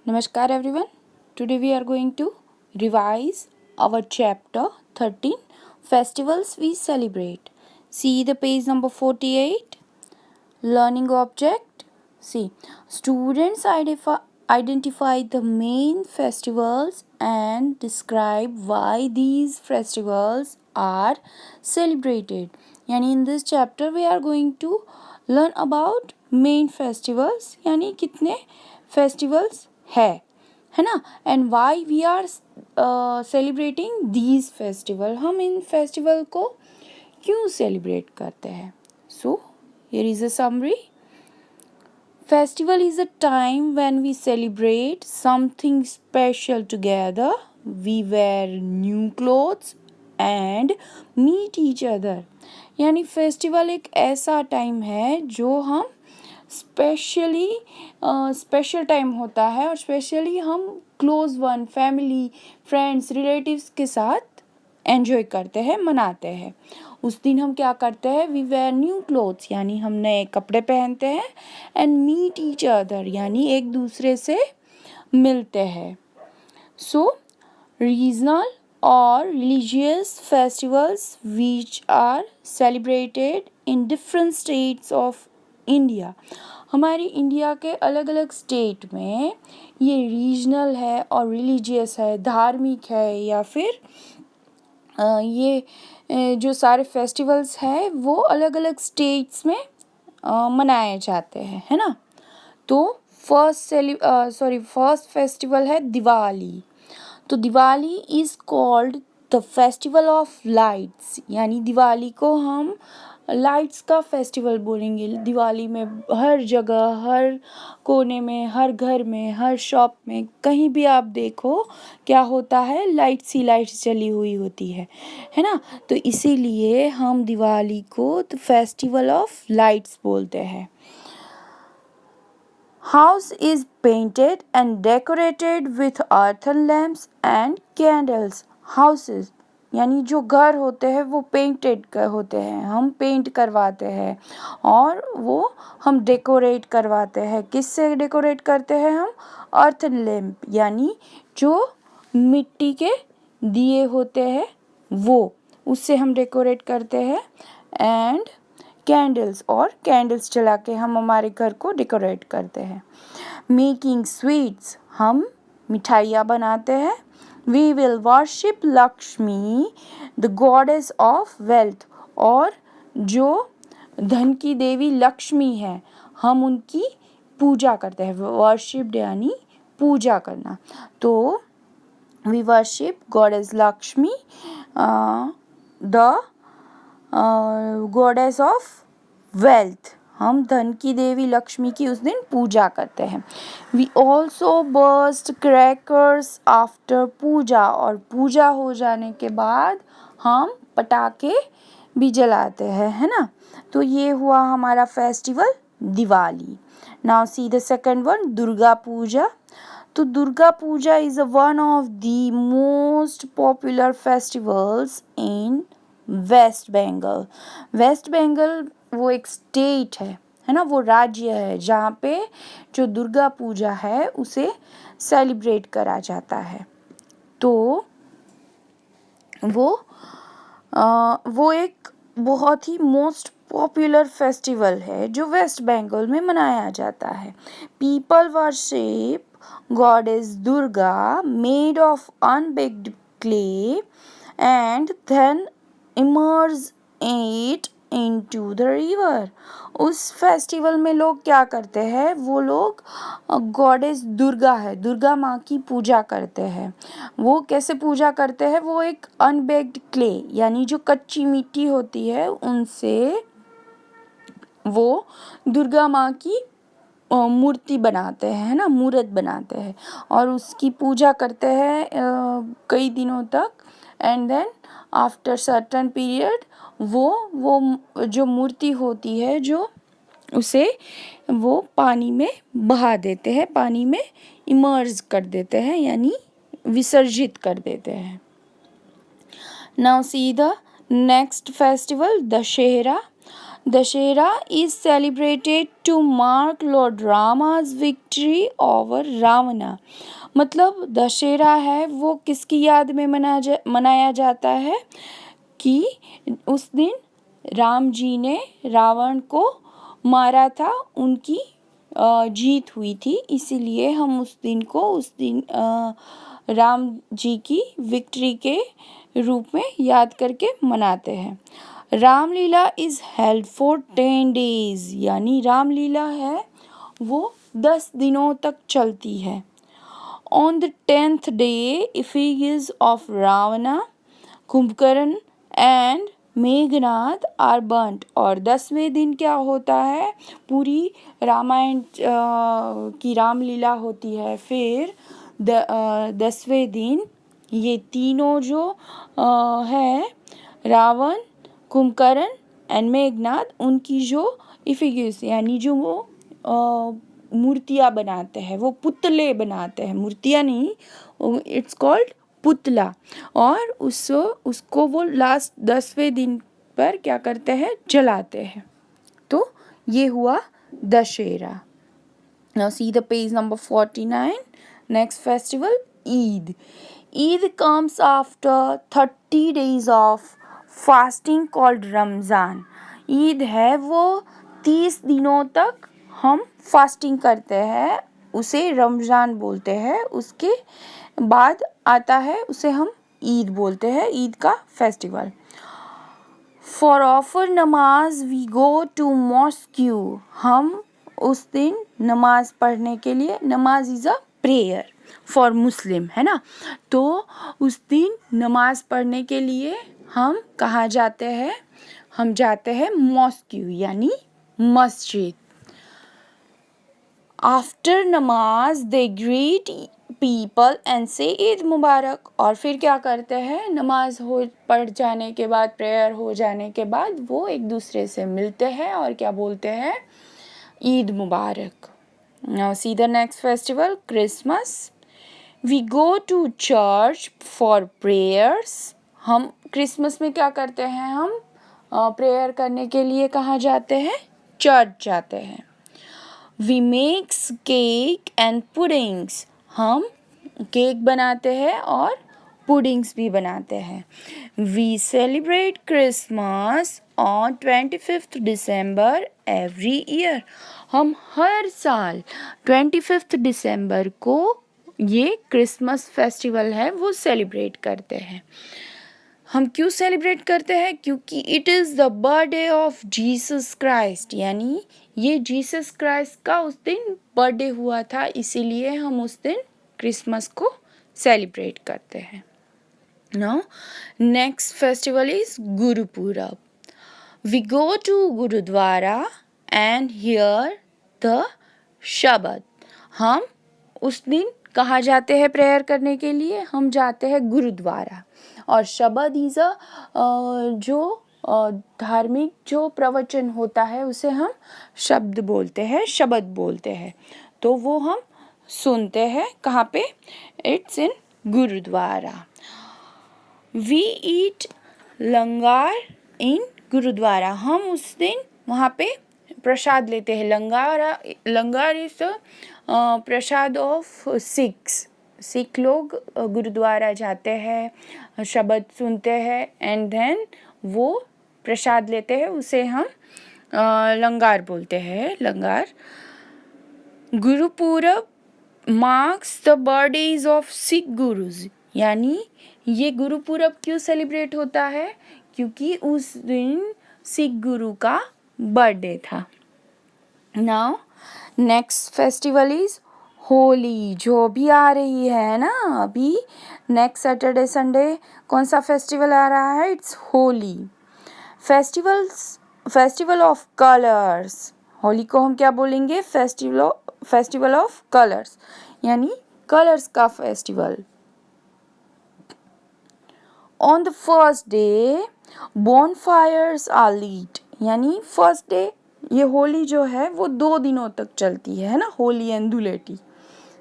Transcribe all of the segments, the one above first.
Namaskar everyone. Today we are going to revise our chapter 13 Festivals we celebrate. See the page number 48. Learning object. See, students identify the main festivals and describe why these festivals are celebrated. Yani in this chapter we are going to learn about main festivals. यानी कितने festivals है ना, and why we are celebrating these festival. हम इन festival को क्यों celebrate करते हैं. So here is a summary. Festival is a time when we celebrate something special together. We wear new clothes and meet each other. यानी festival एक ऐसा time है जो हम स्पेशल टाइम होता है और स्पेशली हम close one, family, friends, relatives के साथ एंजॉय करते हैं, मनाते हैं. उस दिन हम क्या करते हैं, वी वेयर न्यू क्लोथ्स यानी हम नए कपड़े पहनते हैं, एंड मीट ईच अदर यानी एक दूसरे से मिलते हैं. सो regional or religious festivals which are celebrated in different states of India. हमारी इंडिया के अलग अलग स्टेट में ये रीजनल है और रिलीजियस है, धार्मिक है, या फिर ये जो सारे फेस्टिवल्स है वो अलग अलग स्टेट्स में मनाए जाते हैं, है ना. तो फर्स्ट फेस्टिवल है दिवाली. तो Diwali is called the festival of lights. यानी दिवाली को हम लाइट्स का फेस्टिवल बोलेंगे. दिवाली में हर जगह, हर कोने में, हर घर में, हर शॉप में, कहीं भी आप देखो क्या होता है, लाइट्स ही लाइट्स जली हुई होती है ना. तो इसीलिए हम दिवाली को द फेस्टिवल ऑफ लाइट्स बोलते हैं. House is painted and decorated with earthen lamps and candles. Houses यानी जो घर होते हैं वो पेंटेड होते हैं, हम पेंट करवाते हैं और वो हम डेकोरेट करवाते हैं. किससे डेकोरेट करते हैं हम? अर्थन लैम्प यानी जो मिट्टी के दिए होते हैं वो, उससे हम डेकोरेट करते हैं. एंड कैंडल्स, और कैंडल्स जला के हम हमारे घर को डेकोरेट करते हैं. मेकिंग स्वीट्स, हम मिठाइयाँ बनाते हैं. We will worship Lakshmi the goddess of wealth, और जो धन की देवी लक्ष्मी है हम उनकी पूजा करते हैं. वर्शिप यानी पूजा करना. तो we worship goddess Lakshmi, the goddess of wealth. हम धन की देवी लक्ष्मी की उस दिन पूजा करते हैं. We also burst crackers after puja, और पूजा हो जाने के बाद हम पटाखे भी जलाते हैं, है ना. तो ये हुआ हमारा festival Diwali. Now see the second one, Durga puja. तो Durga puja is one of the most popular festivals in West Bengal. West Bengal वो एक स्टेट है ना, वो राज्य है जहाँ पे जो दुर्गा पूजा है उसे सेलिब्रेट करा जाता है. तो वो एक बहुत ही मोस्ट पॉपुलर फेस्टिवल है जो वेस्ट बंगाल में मनाया जाता है. People worship goddess Durga made of unbaked clay and then emerge it into the river. उस फेस्टिवल में लोग क्या करते हैं, वो लोग गॉडेस दुर्गा है, दुर्गा माँ की पूजा करते हैं. वो कैसे पूजा करते हैं, वो एक अनबेक्ड क्ले यानी जो कच्ची मिट्टी होती है उनसे वो दुर्गा माँ की मूर्ति बनाते हैं, है ना, मूर्त बनाते हैं और उसकी पूजा करते हैं कई दिनों तक. And then after certain period वो जो मूर्ति होती है जो उसे वो पानी में बहा देते हैं, पानी में इमर्ज कर देते हैं यानी विसर्जित कर देते हैं. Now see the next festival Dussehra. Dussehra is celebrated to mark Lord Rama's victory over Ravana. मतलब दशहरा है वो किसकी याद में मनाया जाता है कि उस दिन राम जी ने रावण को मारा था, उनकी जीत हुई थी, इसीलिए हम उस दिन राम जी की विक्ट्री के रूप में याद करके मनाते हैं। Ramlila is held for 10 days, यानी रामलीला है वो 10 दिनों तक चलती है। On the 10th day, effigies of Ravana, Kumbhakarna and Meghnad are burnt. और 10वें दिन क्या होता है, पूरी रामायण की रामलीला होती है। फिर 10वें दिन ये तीनों जो है रावण, कुंभकर्ण एंड मेघनाद, उनकी जो इफिगिस यानी जो वो मूर्तियाँ बनाते हैं, वो पुतले बनाते हैं, मूर्तियाँ नहीं, इट्स कॉल्ड पुतला। और उसको वो लास्ट 10वें दिन पर क्या करते हैं, जलाते हैं। तो ये हुआ Dussehra. Now see the page number 49. Next festival, Eid. Eid comes after 30 days of fasting called Ramzan. Eid है वो 30 दिनों तक हम फास्टिंग करते हैं, उसे रमज़ान बोलते हैं। उसके बाद आता है, उसे हम ईद बोलते हैं, ईद का फेस्टिवल। फॉर ऑफर नमाज वी गो टू मॉस्क्यू। हम उस दिन नमाज पढ़ने के लिए, नमाज is a prayer for Muslim, है ना। तो उस दिन नमाज पढ़ने के लिए हम कहाँ जाते हैं, हम जाते हैं मॉस्क्यू यानी मस्जिद। आफ्टर नमाज दे ग्रीट पीपल एंड से ईद मुबारक। और फिर क्या करते हैं, नमाज हो पढ़ जाने के बाद, प्रेयर हो जाने के बाद वो एक दूसरे से मिलते हैं और क्या बोलते हैं, Eid Mubarak. Now see the next festival, Christmas. We go to church for prayers. हम क्रिसमस में क्या करते हैं, हम प्रेयर करने के लिए कहाँ जाते हैं, चर्च जाते हैं। We makes cake and puddings. हम केक बनाते हैं और पुडिंग्स भी बनाते हैं। We celebrate Christmas on 25th December every year. हम हर साल 25th दिसंबर को ये क्रिसमस फेस्टिवल है वो सेलिब्रेट करते हैं। हम क्यों सेलिब्रेट करते हैं, क्योंकि it is the birthday of Jesus Christ, यानी ये जीसस क्राइस्ट का उस दिन बर्थडे हुआ था, इसीलिए हम उस दिन क्रिसमस को सेलिब्रेट करते हैं। Now next festival is Gurpurab. We go to gurudwara and hear the shabad. हम उस दिन कहाँ जाते हैं प्रेयर करने के लिए, हम जाते हैं गुरुद्वारा। और शबद इज़ जो धार्मिक जो प्रवचन होता है उसे हम शब्द बोलते हैं, शबद बोलते हैं। तो वो हम सुनते हैं कहाँ पे, it's in gurdwara. We eat langar in gurdwara. हम उस दिन वहाँ पे प्रसाद लेते हैं। लंगार इज प्रसाद ऑफ सिख लोग गुरुद्वारा जाते हैं, शब्द सुनते हैं एंड देन वो प्रसाद लेते हैं, उसे हम लंगार बोलते हैं, langar. Gurpurab marks the birthdays of Sikh gurus. यानी ये गुरुपूरब क्यों सेलिब्रेट होता है, क्योंकि उस दिन सिख गुरु का बर्थडे था। Now next festival is Holi, जो भी आ रही है ना अभी नेक्स्ट सैटरडे संडे, कौन सा फेस्टिवल आ रहा है, it's Holi. Festival of colours. Holi को हम क्या बोलेंगे, फेस्टिवल ऑफ कलर्स, यानी कलर्स का festival. On the first day bonfires are lit, यानी फर्स्ट डे, ये होली जो है वो 2 दिनों तक चलती है ना, होली एंड धुलेटी,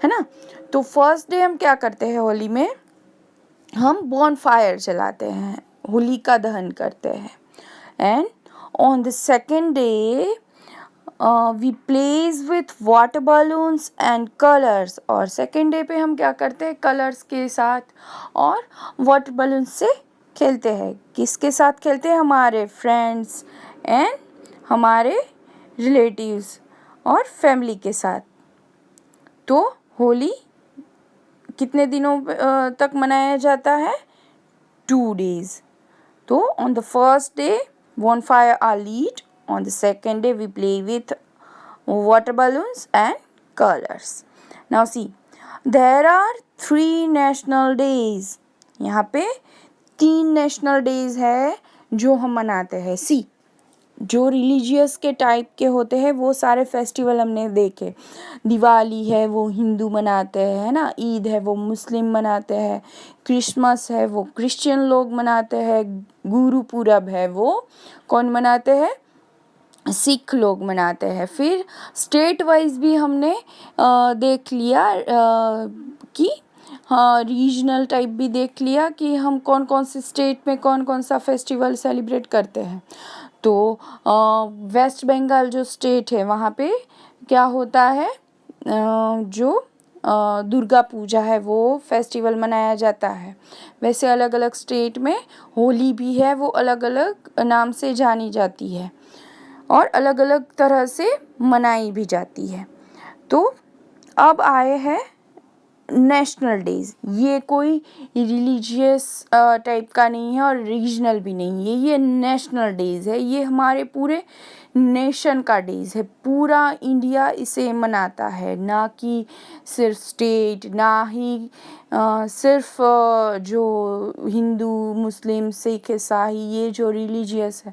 है ना। तो फर्स्ट डे हम क्या करते हैं, होली में हम bonfire जलाते हैं, होली का दहन करते हैं। And On the second day we plays with water balloons and colors. और सेकेंड डे पे हम क्या करते हैं, कलर्स के साथ और वाटर balloons से खेलते हैं. किसके साथ खेलते हैं, हमारे फ्रेंड्स एंड हमारे रिलेटिव्स और फैमिली के साथ. तो होली कितने दिनों तक मनाया जाता है, 2 days. तो on the first day bonfire are lit. On the second day we play with water balloons and colors. Now see, there are 3 national days. यहाँ पे 3 national days है जो हम मनाते हैं. See, जो रिलीजियस के टाइप के होते हैं वो सारे फेस्टिवल हमने देखे. दिवाली है वो हिंदू मनाते हैं, है ना. ईद है वो मुस्लिम मनाते हैं. क्रिसमस है वो क्रिश्चियन लोग मनाते हैं. गुरुपुरब है वो कौन मनाते हैं, सिख लोग मनाते हैं. फिर स्टेट वाइज भी हमने देख लिया कि हाँ, रीजनल टाइप भी देख लिया कि हम कौन कौन से स्टेट में कौन कौन सा फेस्टिवल सेलिब्रेट करते हैं. तो वेस्ट बंगाल जो स्टेट है वहाँ पे क्या होता है, जो दुर्गा पूजा है वो फेस्टिवल मनाया जाता है. वैसे अलग अलग स्टेट में होली भी है, वो अलग अलग नाम से जानी जाती है और अलग अलग तरह से मनाई भी जाती है. तो अब आए हैं नेशनल डेज. ये कोई रिलीजियस टाइप का नहीं है और रीजनल भी नहीं है, ये नेशनल डेज है. ये हमारे पूरे नेशन का डेज है. पूरा इंडिया इसे मनाता है, ना कि सिर्फ स्टेट, ना ही सिर्फ जो हिंदू मुस्लिम सिख ईसाई ये जो रिलीजियस है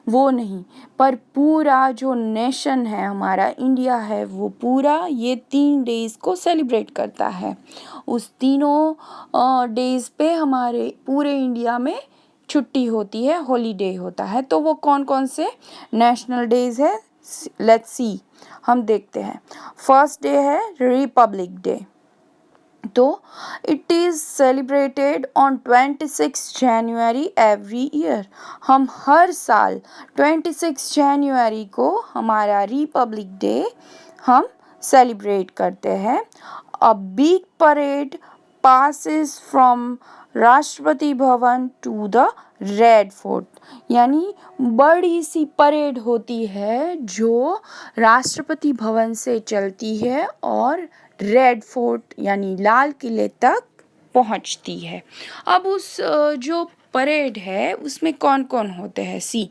वो नहीं, पर पूरा जो नेशन है हमारा इंडिया है वो पूरा ये 3 डेज़ को सेलिब्रेट करता है. उस तीनों डेज़ पे हमारे पूरे इंडिया में छुट्टी होती है, हॉलीडे होता है. तो वो कौन कौन से नेशनल डेज़ है, लेट्स सी, हम देखते हैं. फर्स्ट डे है रिपब्लिक डे. तो it is celebrated on 26 January every year. हम हर साल 26 जनवरी को हमारा रिपब्लिक डे हम सेलिब्रेट करते हैं. A big parade passes from Rashtrapati Bhavan to the red fort. यानी बड़ी सी परेड होती है जो राष्ट्रपति भवन से चलती है और रेड फोर्ट यानी लाल किले तक पहुंचती है. अब उस जो परेड है उसमें कौन कौन होते हैं, see,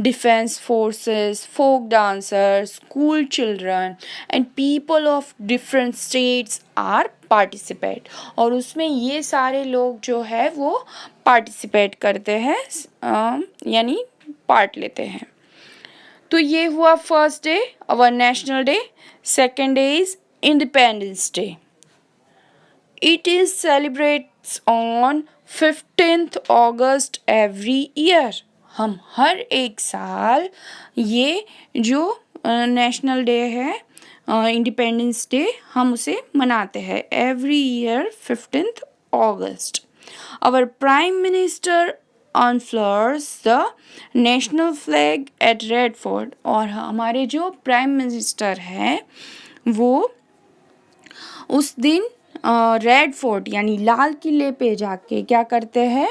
defence forces, folk dancers, school children and people of different states are participate. और उसमें ये सारे लोग जो है वो पार्टिसिपेट करते हैं, यानी पार्ट लेते हैं. तो ये हुआ first day, our national day. Second day is independence day. It is celebrates on 15th August every year. हम हर एक साल ये जो नेशनल डे है, इंडिपेंडेंस डे, हम उसे मनाते हैं every year 15th August. Our Prime Minister unfurls the national flag at Red Fort. और हमारे जो प्राइम मिनिस्टर है वो उस दिन रेड फोर्ट यानी लाल किले पे जाके क्या करते हैं,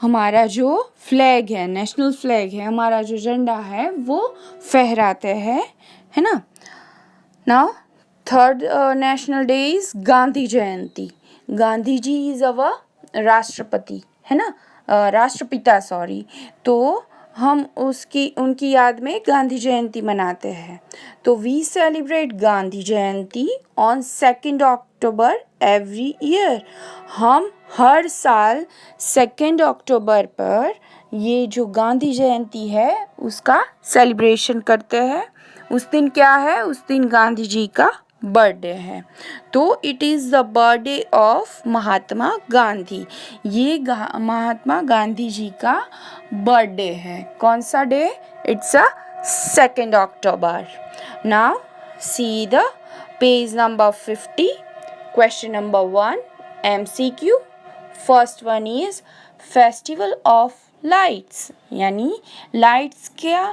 हमारा जो फ्लैग है, नेशनल फ्लैग है, हमारा जो झंडा है वो फहराते हैं, है ना. Now third national day is Gandhi Jayanti. Gandhi ji is our Rashtrapati, है ना, राष्ट्रपिता सॉरी. तो हम उनकी याद में गांधी जयंती मनाते हैं. तो we celebrate Gandhi Jayanti on 2 October every year. हम हर साल 2 अक्टूबर पर ये जो गांधी जयंती है उसका सेलिब्रेशन करते हैं. उस दिन क्या है, उस दिन गांधी जी का बर्थडे है. तो it is the birthday of Mahatma Gandhi. ये महात्मा गांधी जी का बर्थडे है. कौन सा day, it's a 2 October. Now see the page number 50. Question number 1, MCQ. First one is Festival of Lights. यानी लाइट्स क्या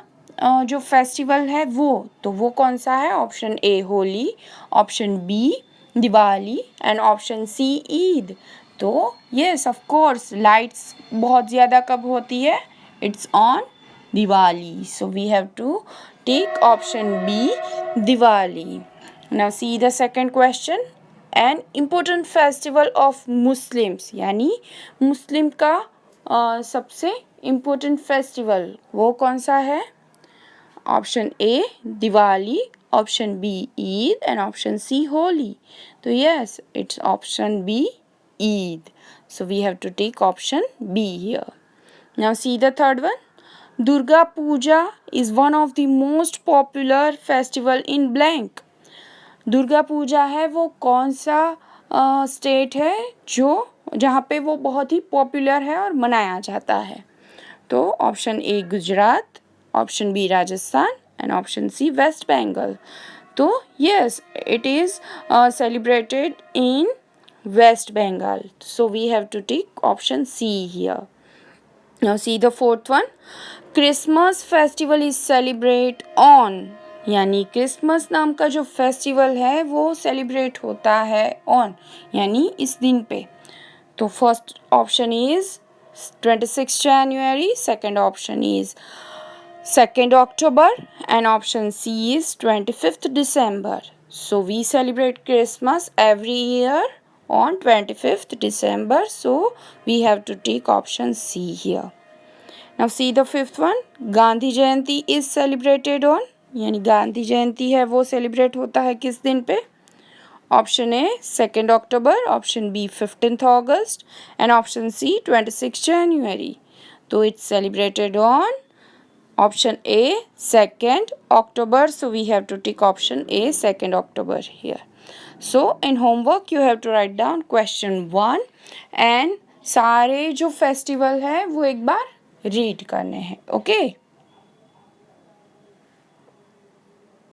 जो फेस्टिवल है वो कौन सा है? Option A Holi, option B Diwali and option C Eid. तो यस ऑफ कोर्स लाइट्स बहुत ज़्यादा कब होती है? It's on Diwali. So we have to take option B Diwali. Now see the second question. An important festival of Muslims, यानी मुस्लिम का सबसे इम्पोर्टेंट फेस्टिवल वो कौन सा है? Option A Diwali, option B Eid and option C Holi. तो yes it's option B Eid. So we have to take option B here. Now see the third one. Durga Puja is one of the most popular festival in blank. Durga puja है वो कौन सा state है जो जहाँ पे वो बहुत ही पॉपुलर है और मनाया जाता है? तो option A Gujarat, option B Rajasthan and option C West Bengal. तो yes it is celebrated in West Bengal. So we have to take option C here. Now see the fourth one. Christmas festival is celebrate on. यानी Christmas नाम का जो festival है वो celebrate होता है on यानी इस दिन पे. तो first option is 26 January, second option is 2nd October and option C is 25th December. So we celebrate Christmas every year on 25th December. So we have to take option C here. Now see the fifth one. Gandhi Jayanti is celebrated on. यानी गांधी जयंती है वो celebrate होता है किस दिन पे? Option A 2nd October, option B 15th August and option C 26 January. तो it's celebrated on option A 2nd October. So we have to take option A 2nd October here. So in homework you have to write down question 1 and सारे जो festival है वो एक बार read करने हैं. Okay